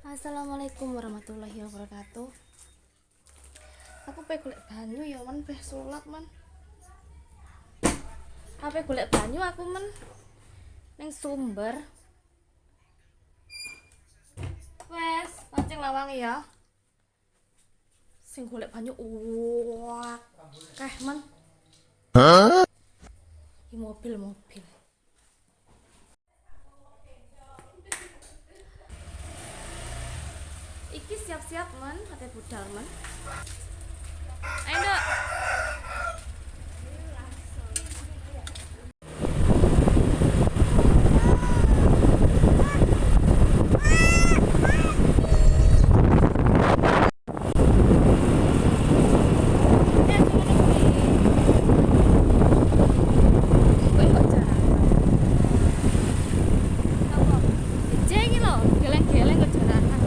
Assalamualaikum warahmatullahi wabarakatuh. Aku pe golek banyu ya men, pe sulap men. Apa golek banyu aku men ning sumber. Wes, pancing lawang ya. Sing golek banyu wah. Men. Di mobil. Iki siap-siap men, ate budal men. Ayo Nduk. Jengi lo, geleng-geleng kok jarakan.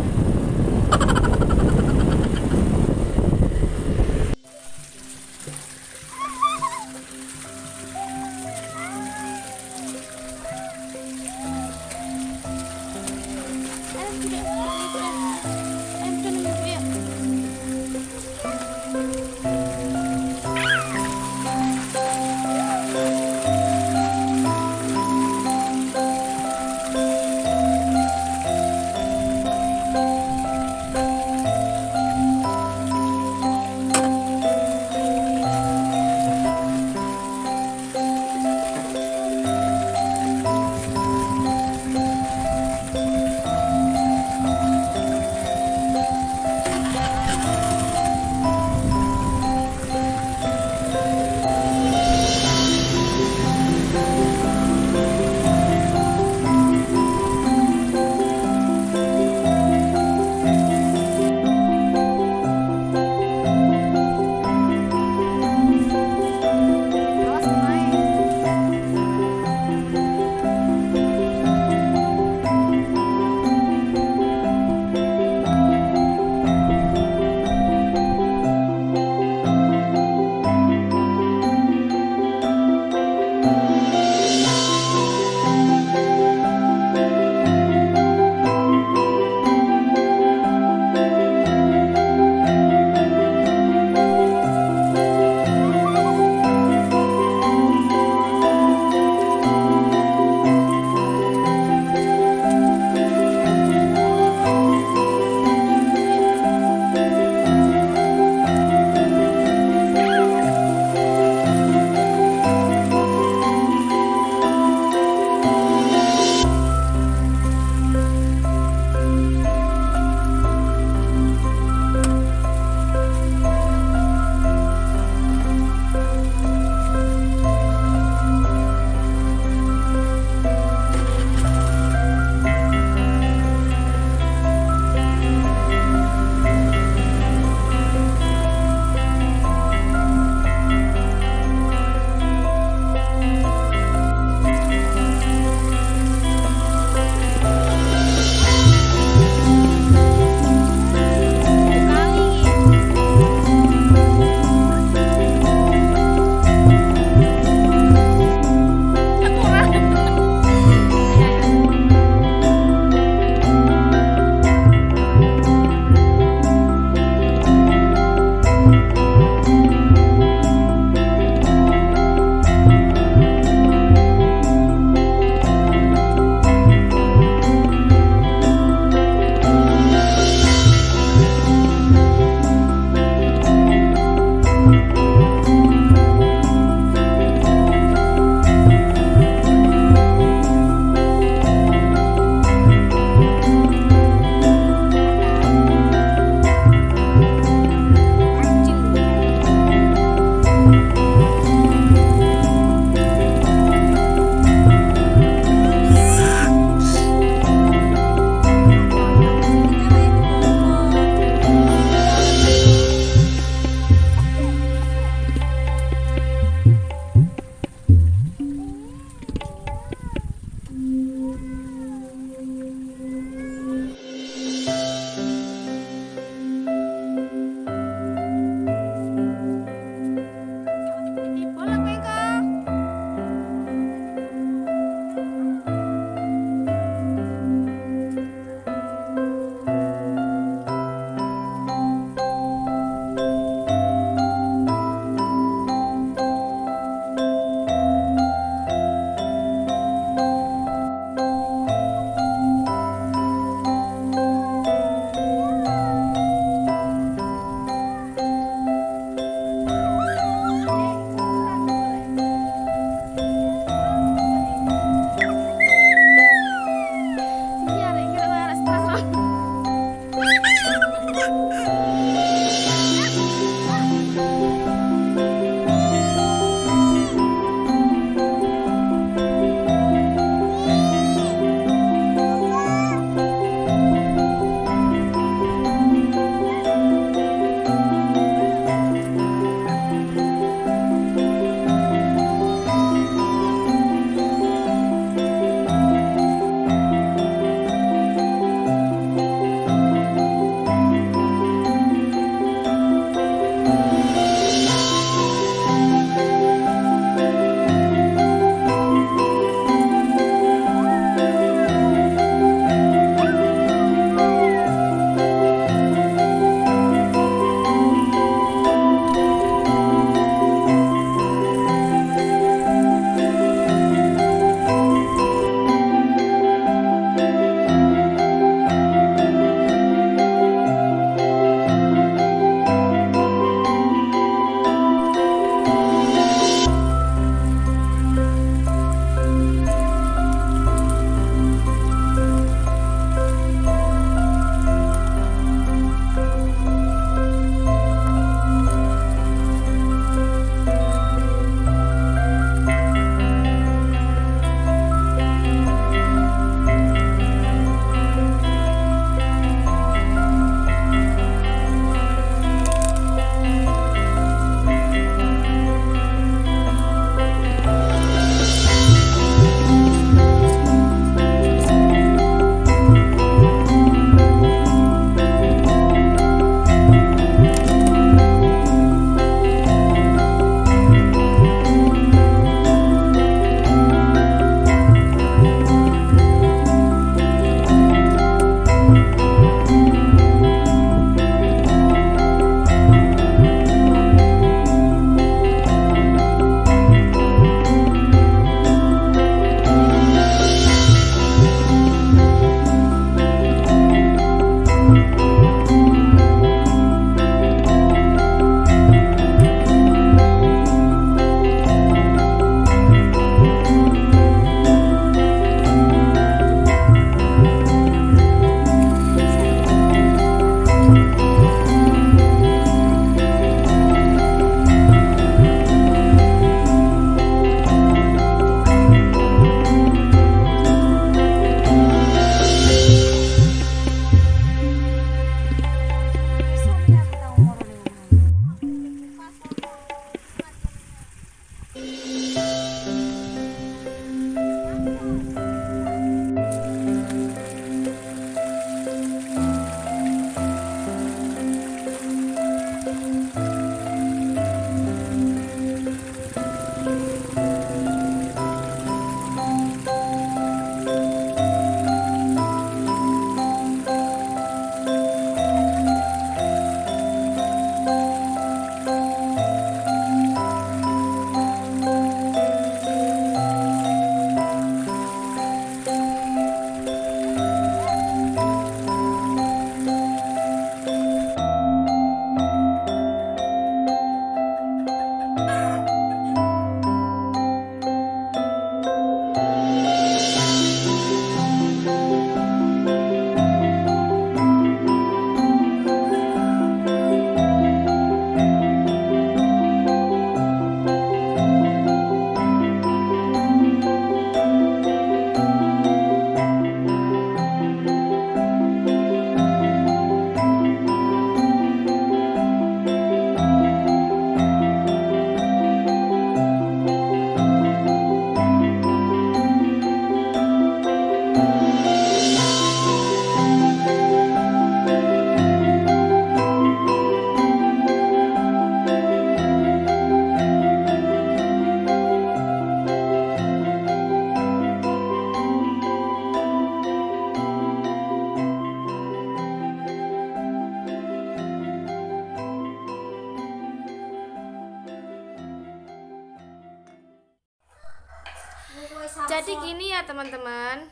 Jadi gini ya teman-teman,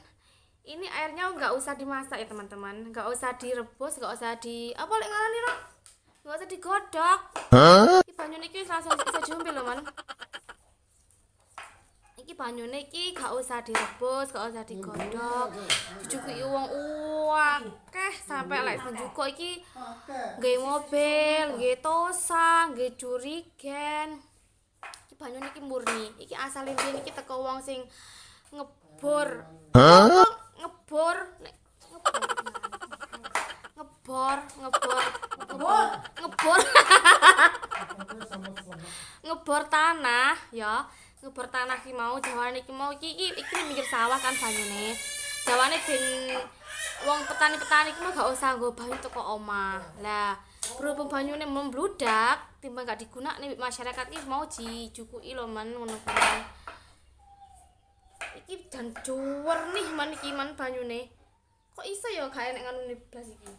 ini airnya nggak usah dimasak ya teman-teman, nggak usah direbus, nggak usah di apa lek ngarani ro, nggak usah digodok. Iki banyu niki langsung bisa diombe lho man. Iki banyu niki nggak usah direbus, nggak usah digodok. Dijukuki wong akeh sampai lek njukuk iki nggawe mobil, nggawe tosa, nggawe jurigen. Banyu niki murni, iki asale dhewe niki teko wong sing ngebor. Ngebor ngebor tanah ya. Ngebor tanah ki mau jawane iki mau iki minggir sawah kan banyune. Jawane ben wong petani-petani ki mau gak usah nggo banyu teko omah. Lah, berhubung banyune membludak, timbang gak digunakne masyarakat iki mau dijukuki lho man ngono kan. Iki jan cuwer nih man iki man banyune. Kok iso ya gak enek nganune blas iki.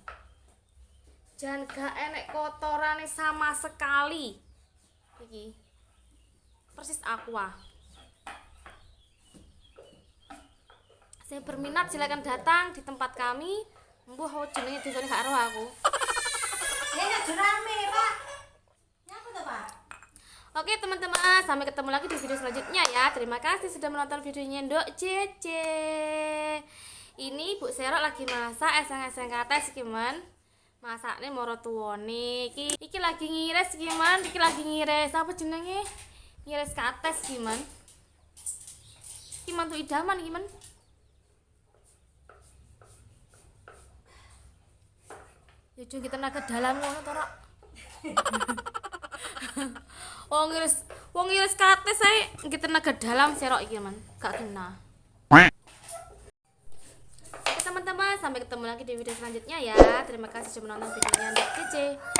Jan gak enek kotorane sama sekali. Iki persis aqua. Saya berminat silakan datang di tempat kami. Mbuh jenenge desane gak ero aku. Rame, Pak. Nyapa tuh, Pak? Oke teman-teman, sampai ketemu lagi di video selanjutnya ya. Terima kasih sudah menonton videonya Ndok Cece. Ini Bu Serok lagi masak eseng-eseng kates iki man. Masakne moro tuwone iki lagi ngiris iki man, iki lagi ngiris apa jenenge? Ngiris kates iki man. Iki mantu idaman iki man. Ya kita tenaga dalam ngono to, Rok. Wong ngiris kates ae iki tenaga dalam serok iki, Man. Gak kena. Oke, teman-teman, sampai ketemu lagi di video selanjutnya ya. Terima kasih sudah menonton videonya Ndok Cece.